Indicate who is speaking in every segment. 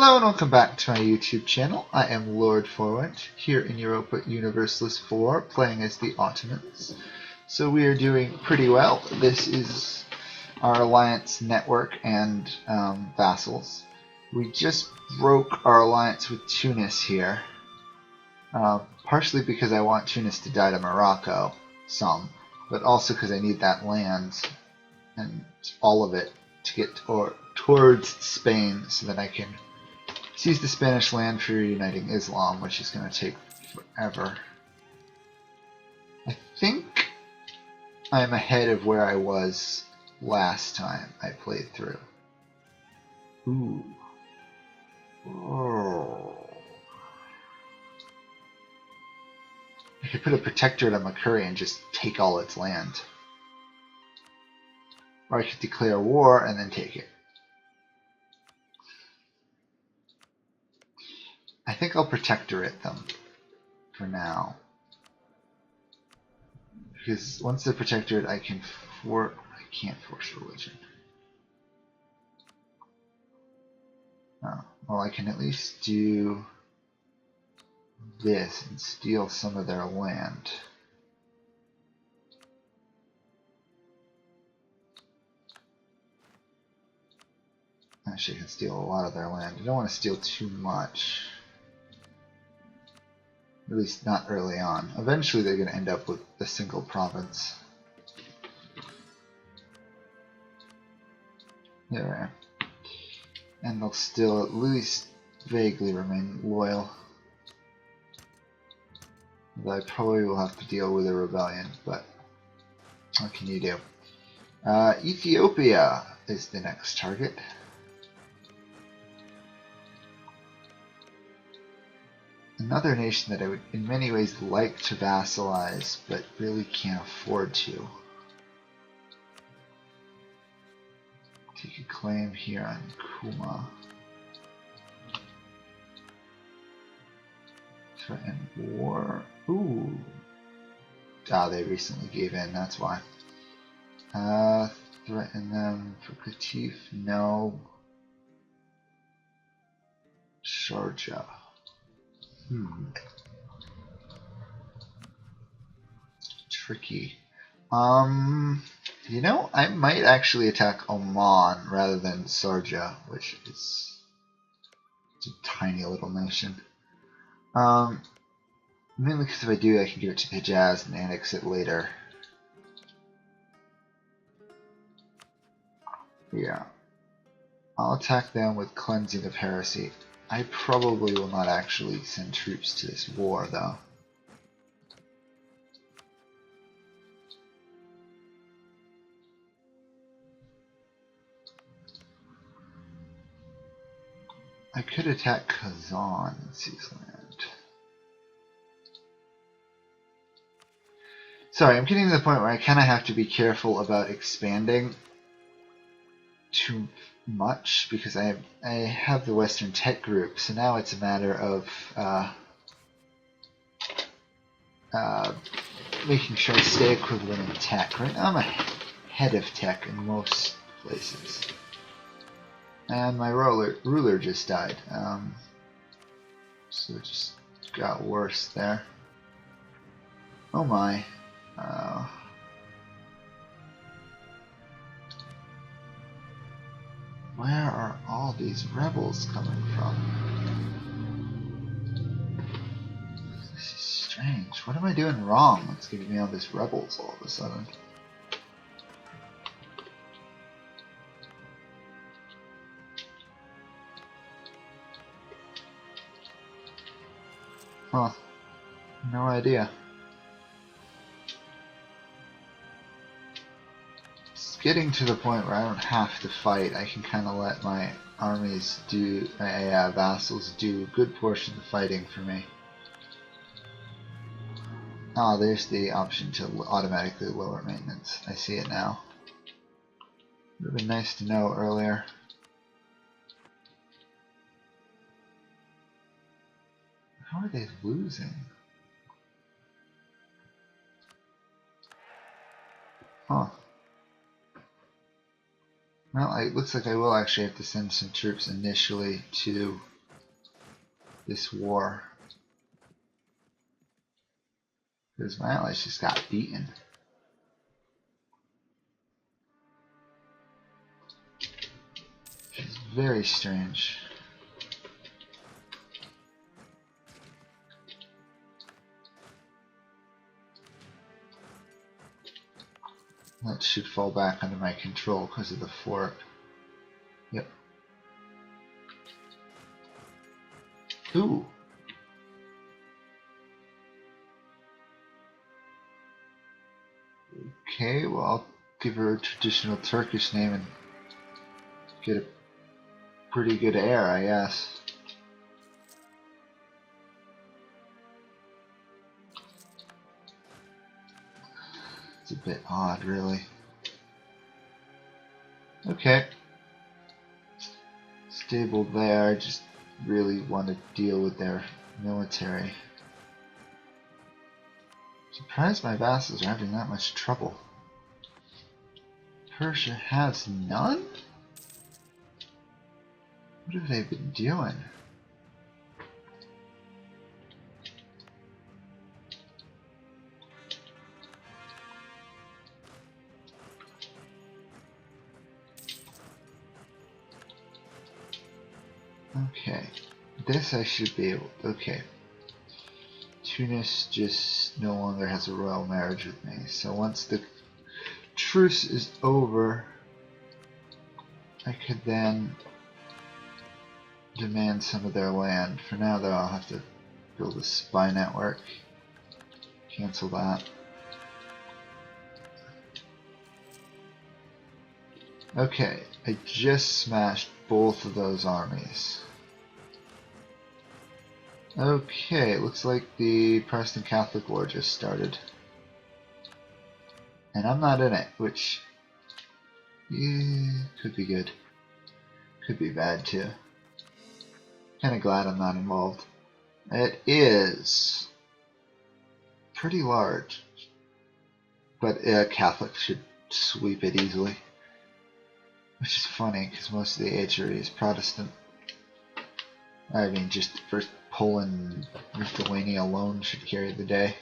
Speaker 1: Hello and welcome back to my YouTube channel. I am Lord Forwind, here in Europa Universalis 4, playing as the Ottomans. So we are doing pretty well. This is our alliance network and vassals. We just broke our alliance with Tunis here, partially because I want Tunis to die to Morocco, but also because I need that land, and all of it, to get towards Spain so that I can seize the Spanish land for uniting Islam, which is going to take forever. I think I'm ahead of where I was last time I played through. Ooh. Oh. I could put a protectorate on Makuri and just take all its land. Or I could declare war and then take it. I think I'll protectorate them for now. Because once they're protectorate, I can't force religion. Oh, well, I can at least do this and steal some of their land. Actually, I can steal a lot of their land. I don't want to steal too much. At least not early on. Eventually they're going to end up with a single province. There. And they'll still at least vaguely remain loyal. Although I probably will have to deal with a rebellion, but what can you do? Ethiopia is the next target. Another nation that I would in many ways like to vassalize, but really can't afford to. Take a claim here on Kuma. Threaten war. Ooh. Ah, they recently gave in, that's why. Threaten them for Qatif? No. Sharjah. Tricky. You know, I might actually attack Oman rather than Sharjah, which is a tiny little nation. Mainly because if I do, I can give it to Hijaz and annex it later. Yeah. I'll attack them with Cleansing of Heresy. I probably will not actually send troops to this war, though. I could attack Kazan and seize land. Sorry, I'm getting to the point where I kind of have to be careful about expanding too much because I have the Western Tech Group, so now it's a matter of making sure I stay equivalent in tech. Right now I'm ahead of tech in most places. And my ruler just died, so it just got worse there. Oh my. Where are all these rebels coming from? This is strange. What am I doing wrong that's giving me all these rebels all of a sudden? Huh. No idea. It's getting to the point where I don't have to fight. I can kind of let my armies do, my vassals do a good portion of the fighting for me. Ah, there's the option to automatically lower maintenance. I see it now. Would have been nice to know earlier. How are they losing? Huh. Well, it looks like I will actually have to send some troops initially to this war. Because my allies just got beaten. Which is very strange. That should fall back under my control because of the fork. Yep. Ooh. Okay, well I'll give her a traditional Turkish name and get a pretty good heir, I guess. It's a bit odd, really. Okay. Stable there, just really want to deal with their military. Surprised my vassals are having that much trouble. Persia has none? What have they been doing? Okay, this I should be able. Okay, Tunis just no longer has a royal marriage with me, so once the truce is over, I could then demand some of their land. For now, though, I'll have to build a spy network. Cancel that. Okay, I just smashed both of those armies. Okay, it looks like the Protestant Catholic War just started. And I'm not in it, which could be good. Could be bad too. Kinda glad I'm not involved. It is pretty large, but Catholic should sweep it easily. Which is funny, because most of the Agery is Protestant. I mean, just for Poland and Lithuania alone should carry the day.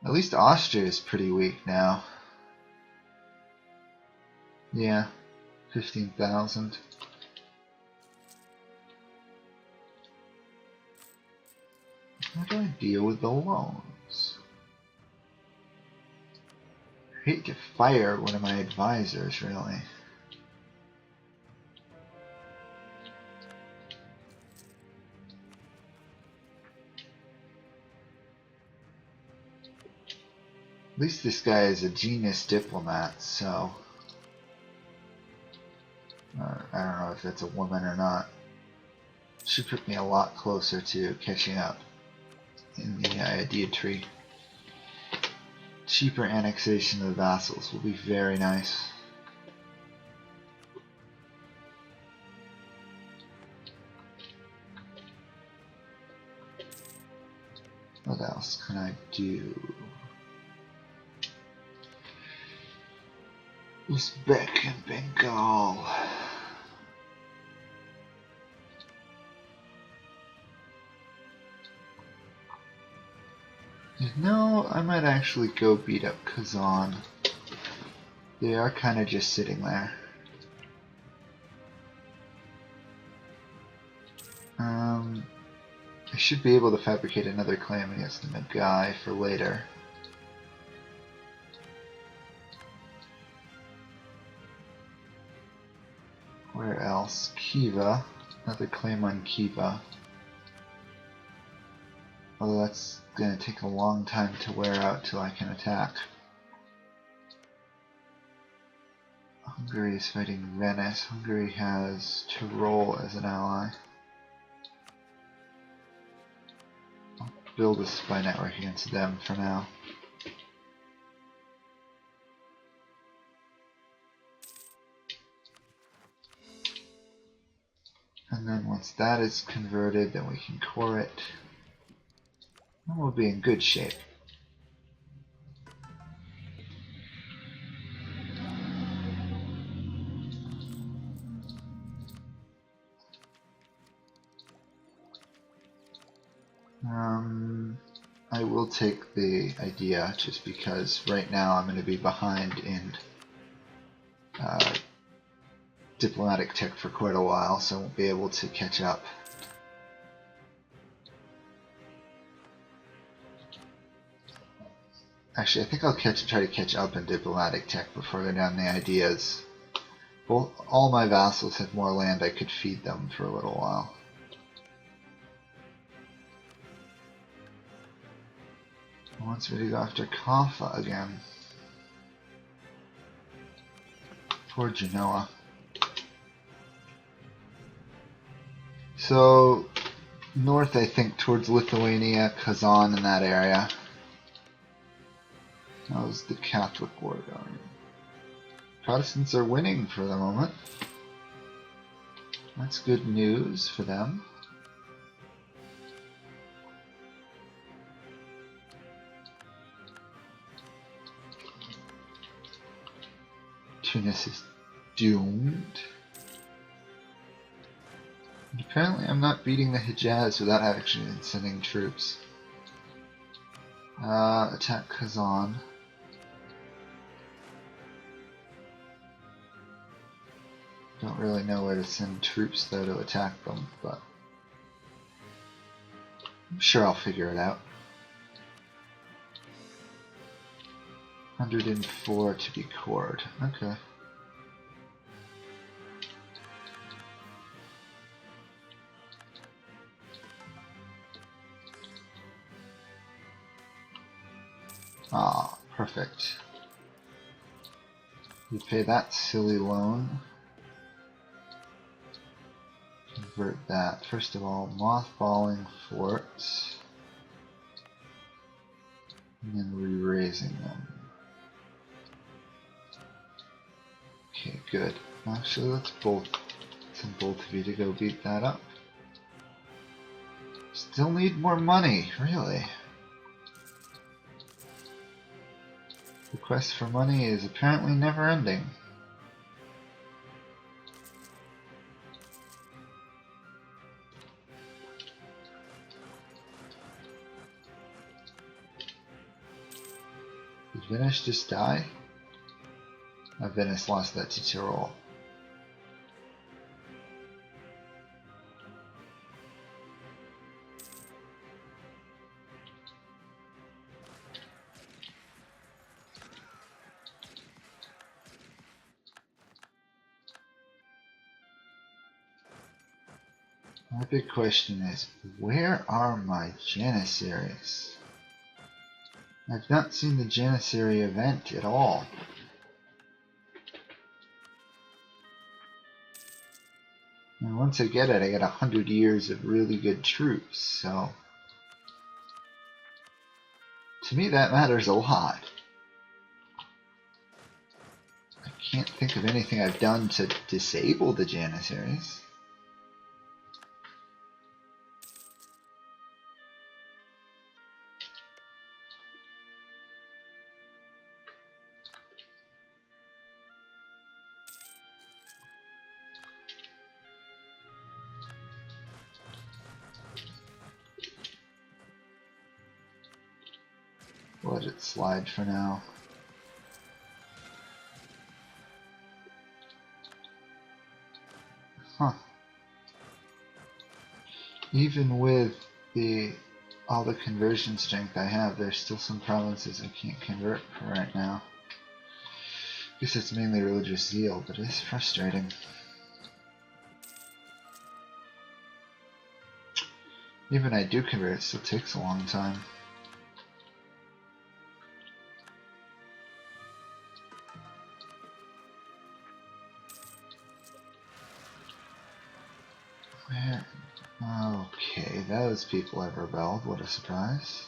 Speaker 1: At least Austria is pretty weak now. Yeah, 15,000. How do I deal with the loans? I hate to fire one of my advisors, really. At least this guy is a genius diplomat, so I don't know if that's a woman or not. Should put me a lot closer to catching up in the idea tree. Cheaper annexation of the vassals will be very nice. What else can I do? Uzbek and Bengal. No, I might actually go beat up Kazan. They are kind of just sitting there. I should be able to fabricate another claim against the Nogai for later. Where else? Khiva. Another claim on Khiva. Although that's going to take a long time to wear out till I can attack. Hungary is fighting Venice. Hungary has Tyrol as an ally. I'll build a spy network against them for now. And then once that is converted, then we can core it. And we'll be in good shape. I will take the idea just because right now I'm going to be behind in diplomatic tech for quite a while, so I won't be able to catch up. Actually, I think I'll try to catch up in diplomatic tech before I go down the ideas. All my vassals have more land, I could feed them for a little while. He wants me to go after Kaffa again. Poor Genoa. So, north I think towards Lithuania, Kazan in that area. How's the Catholic war going? Protestants are winning for the moment. That's good news for them. Tunis is doomed. And apparently I'm not beating the Hijaz without actually sending troops. Attack Kazan. Don't really know where to send troops though to attack them, but I'm sure I'll figure it out. 104 to be cored. Okay. Ah, perfect. We pay that silly loan. Convert that. First of all, mothballing forts. And then re-raising them. Okay, good. Actually, let's send both of you to go beat that up. Still need more money, really. The quest for money is apparently never ending. Did Venice just die? Venice lost that to Tyrol. My big question is, where are my Janissaries? I've not seen the Janissary event at all. And once I get it, I get 100 years of really good troops, so to me that matters a lot. I can't think of anything I've done to disable the Janissaries. Let it slide for now. Huh. Even with all the conversion strength I have, there's still some provinces I can't convert for right now. I guess it's mainly religious zeal, but it's frustrating. Even I do convert, it still takes a long time. Where? Okay, those people have rebelled. What a surprise.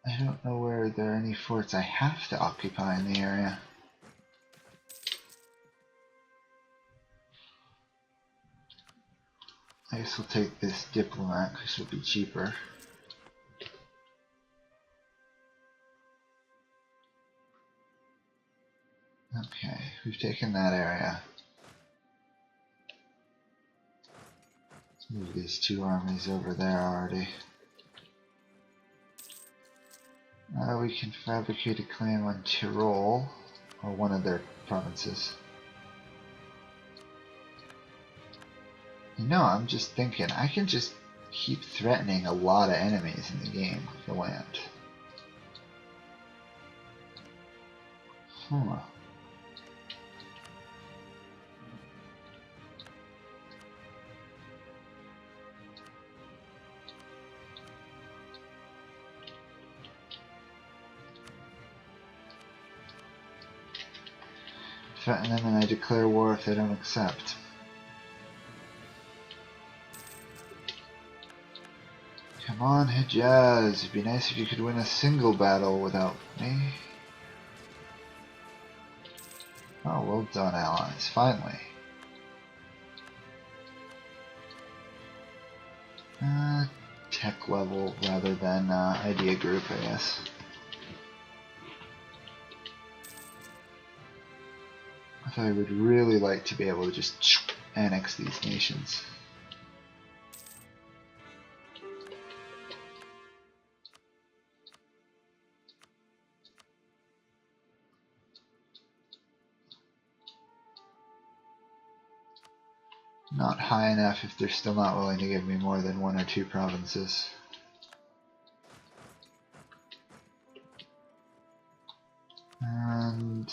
Speaker 1: I don't know where there are any forts I have to occupy in the area. I guess we'll take this diplomat because it'll be cheaper. Okay, we've taken that area. Let's move these two armies over there already. We can fabricate a claim on Tyrol, or one of their provinces. You know, I'm just thinking, I can just keep threatening a lot of enemies in the game with the land. Huh. Threaten them and I declare war if they don't accept. Come on, Hijaz. It'd be nice if you could win a single battle without me. Oh, well done, allies. Finally. Tech level rather than idea group, I guess. I thought I would really like to be able to just annex these nations. Not high enough if they're still not willing to give me more than 1 or 2 provinces. And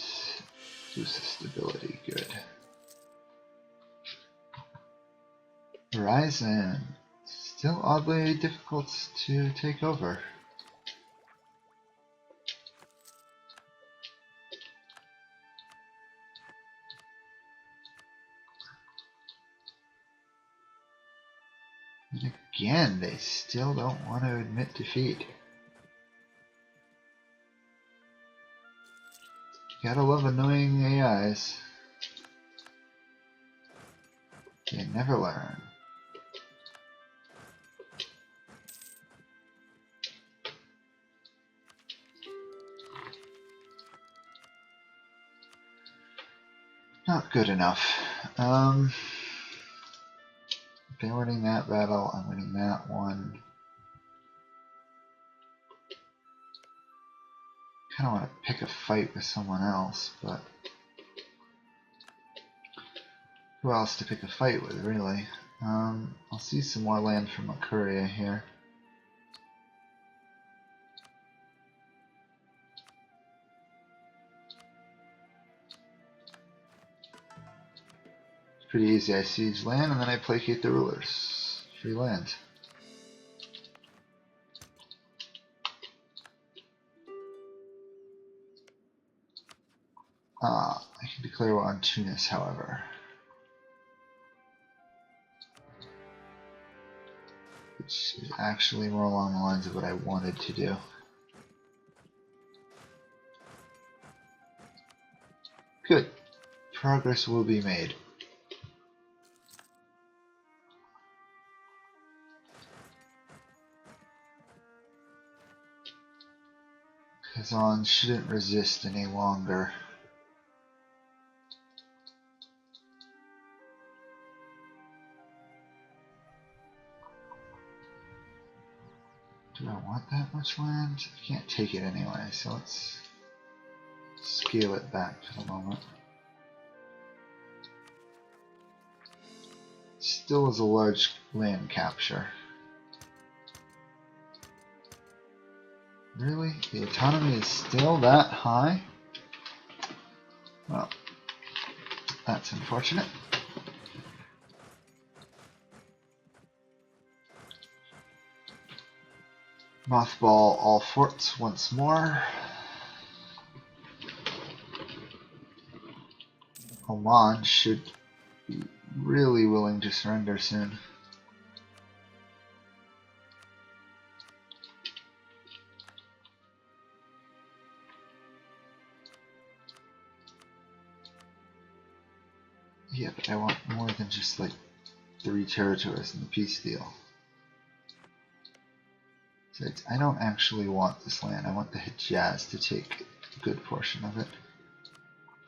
Speaker 1: boost the stability, good. Horizon, still oddly difficult to take over. And again, they still don't want to admit defeat. Gotta love annoying AIs. They never learn. Not good enough. They're winning that battle, I'm winning that one. Kinda want to pick a fight with someone else, but who else to pick a fight with, really? I'll see some more land from Makuria here. It's pretty easy. I siege land and then I placate the rulers. Free land. I can declare war on Tunis, however. Which is actually more along the lines of what I wanted to do. Good. Progress will be made. Kazan shouldn't resist any longer. Do I want that much land? I can't take it anyway, so let's scale it back for the moment. Still is a large land capture. Really? The autonomy is still that high? Well, that's unfortunate. Mothball all forts once more. Oman should be really willing to surrender soon. Yeah, but I want more than just like 3 territories in the peace deal. So I don't actually want this land. I want the Hijaz to take a good portion of it.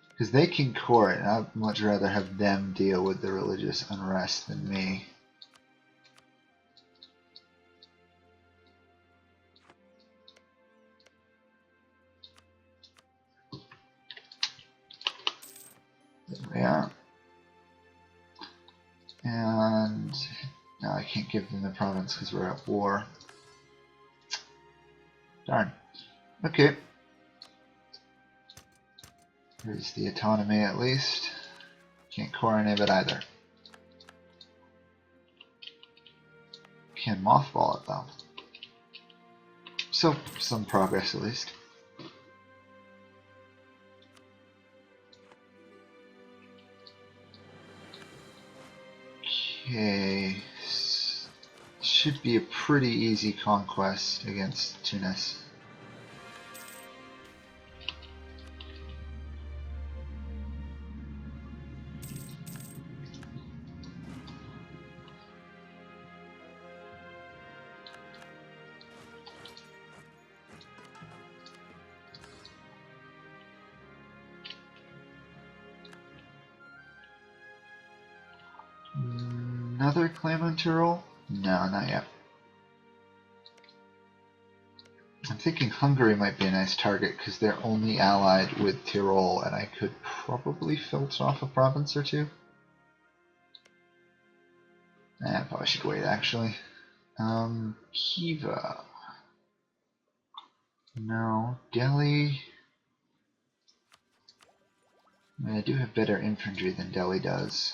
Speaker 1: Because they can core it, and I'd much rather have them deal with the religious unrest than me. There we are. And now I can't give them the province because we're at war. Darn. Okay. Here's the autonomy at least. Can't core any of it either. Can mothball it though. So, some progress at least. Okay. Should be a pretty easy conquest against Tunis. Another claim on Tyrol? No, not yet. I'm thinking Hungary might be a nice target because they're only allied with Tyrol, and I could probably filter off a province or two. I probably should wait actually. Khiva. No. Delhi. I mean, I do have better infantry than Delhi does.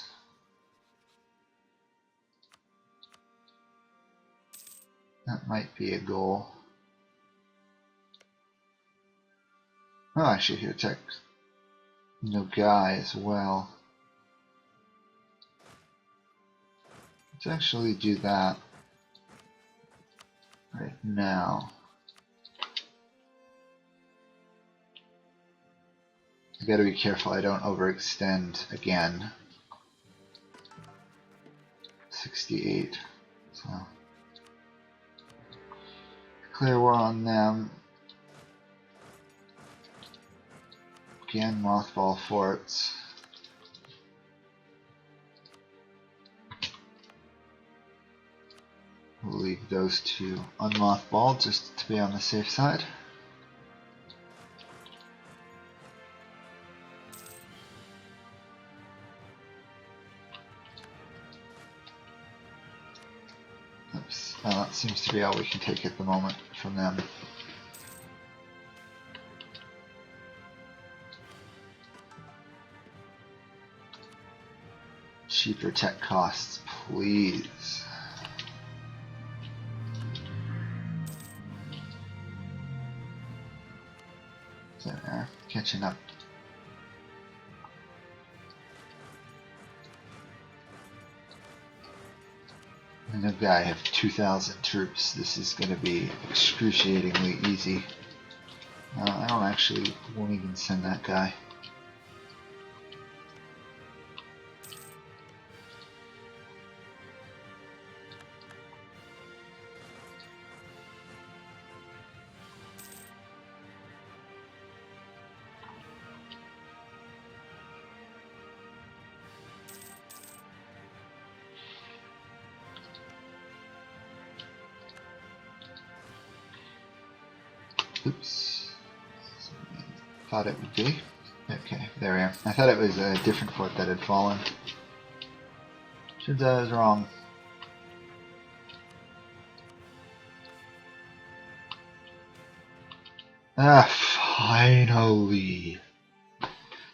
Speaker 1: That might be a goal. Oh, I should here attack Nogai as well. Let's actually do that right now. I gotta be careful I don't overextend again. 68. So declare war on them. Again, mothball forts. We'll leave those two unmothballed just to be on the safe side. Oops. That seems to be all we can take at the moment from them. Cheaper tech costs, please. There, catching up. And the guy have 2,000 troops. This is going to be excruciatingly easy. I don't actually won't even send that guy. Oops. Thought it would be. Okay, there we are. I thought it was a different fort that had fallen. Turns out I was wrong. Finally!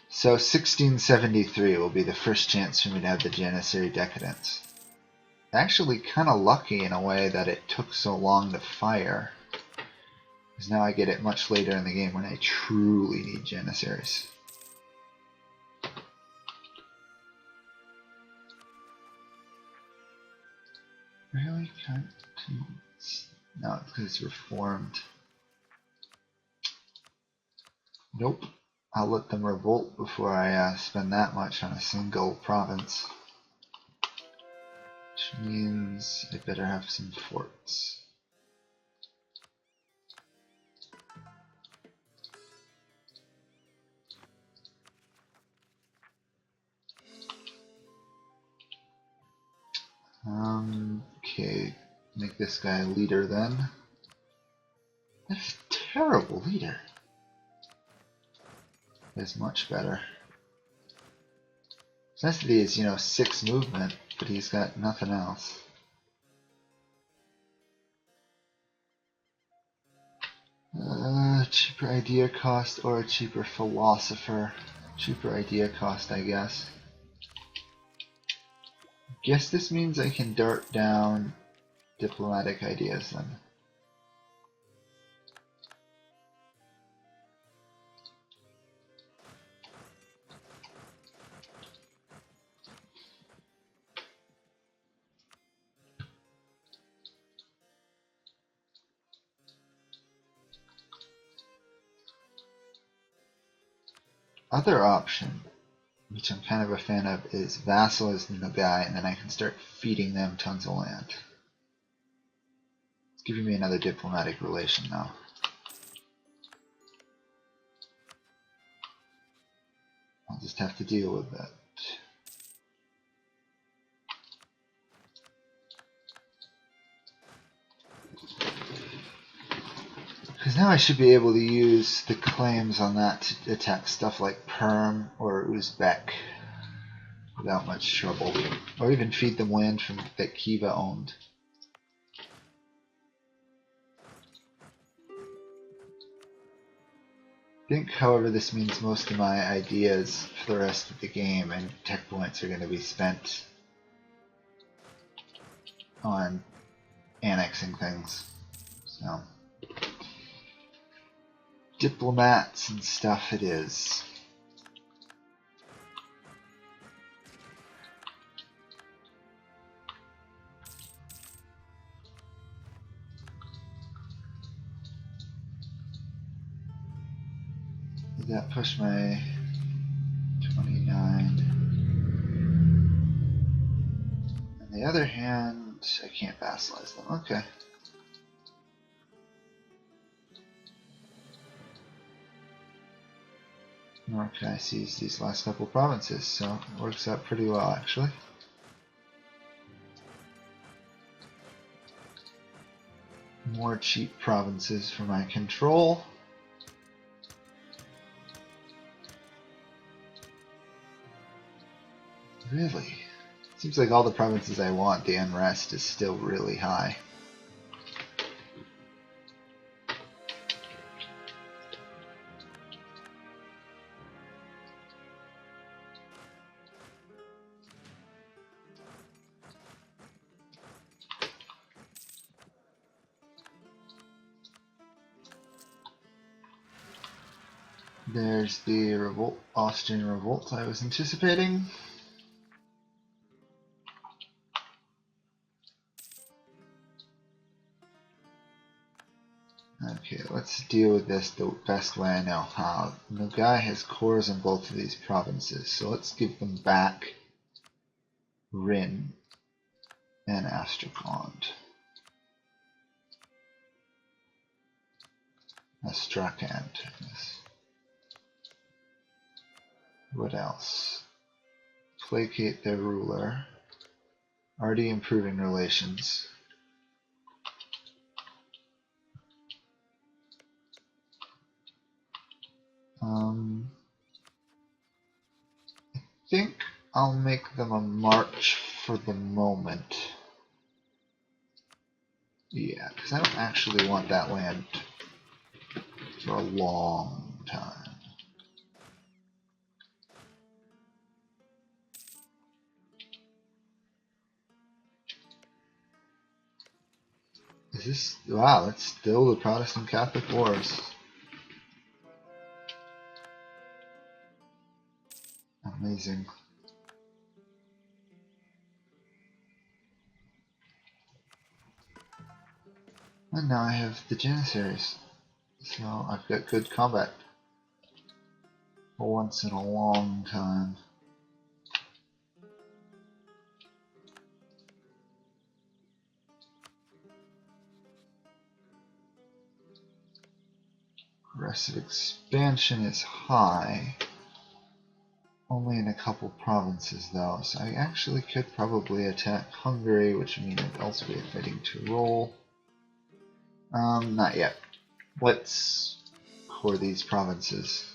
Speaker 1: So 1673 will be the first chance for me to have the Janissary Decadence. Actually kind of lucky in a way that it took so long to fire. Because now I get it much later in the game when I truly need Janissaries. Really? Can't. No, it's because it's reformed. Nope. I'll let them revolt before I spend that much on a single province. Which means I better have some forts. Okay, make this guy a leader then. That's a terrible leader. That's much better. It's nice that he has, 6 movement, but he's got nothing else. Cheaper idea cost or a cheaper philosopher? Cheaper idea cost, I guess. Guess this means I can dart down diplomatic ideas then. Other option, which I'm kind of a fan of, is vassal as Nogai, and then I can start feeding them tons of land. It's giving me another diplomatic relation now. I'll just have to deal with that. Because now I should be able to use the claims on that to attack stuff like Perm or Uzbek without much trouble. Or even feed them land from that Kiva owned. I think, however, this means most of my ideas for the rest of the game and tech points are going to be spent on annexing things. So, diplomats and stuff it is. Did that push my 29? On the other hand, I can't vassalize them. Okay. Nor can I seize these last couple provinces, so it works out pretty well actually. More cheap provinces for my control. Really? Seems like all the provinces I want, the unrest is still really high. There's the revolt, Austrian revolt I was anticipating. Okay, let's deal with this the best way I know how. Nogai has cores in both of these provinces, so let's give them back Rin and Astrakhan. Astrakhan. What else? Placate their ruler. Already improving relations. I think I'll make them a march for the moment. Yeah, because I don't actually want that land for a long time. Is this... wow, that's still the Protestant Catholic Wars. Amazing. And now I have the Janissaries, so I've got good combat for once in a long time. Force of expansion is high. Only in a couple provinces though, so I actually could probably attack Hungary, which would mean I'd also be fighting to roll. Not yet. Let's core these provinces.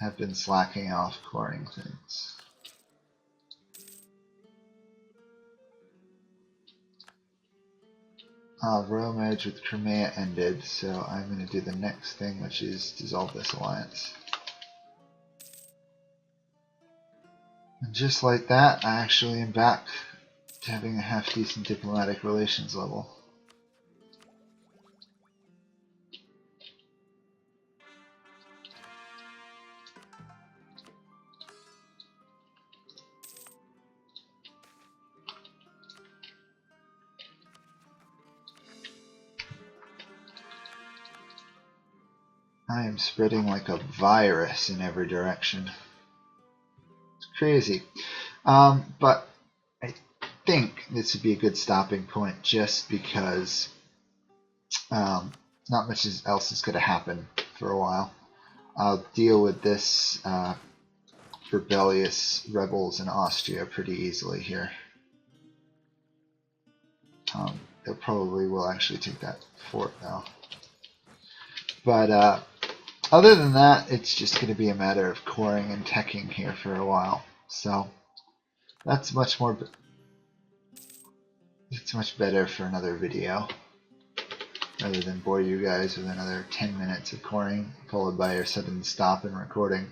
Speaker 1: I've been slacking off coring things. Royal marriage with Crimea ended, so I'm going to do the next thing, which is dissolve this alliance. And just like that, I actually am back to having a half-decent diplomatic relations level. I am spreading like a virus in every direction. It's crazy. But I think this would be a good stopping point just because not much else is going to happen for a while. I'll deal with this rebellious rebels in Austria pretty easily here. They probably will actually take that fort now. But other than that, it's just going to be a matter of coring and teching here for a while. So that's much more. It's much better for another video, rather than bore you guys with another 10 minutes of coring, followed by a sudden stop in recording.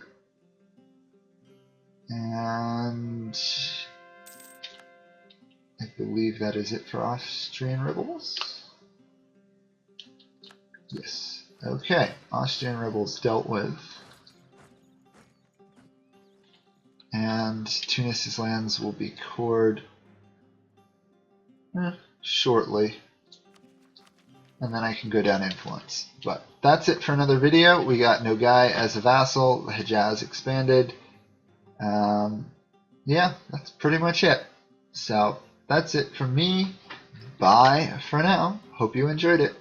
Speaker 1: And I believe that is it for Austrian rebels. Yes. Okay, Austrian rebels dealt with. And Tunis's lands will be cored shortly. And then I can go down influence. But that's it for another video. We got Nogai as a vassal, the Hejaz expanded. Yeah, that's pretty much it. So that's it from me. Bye for now. Hope you enjoyed it.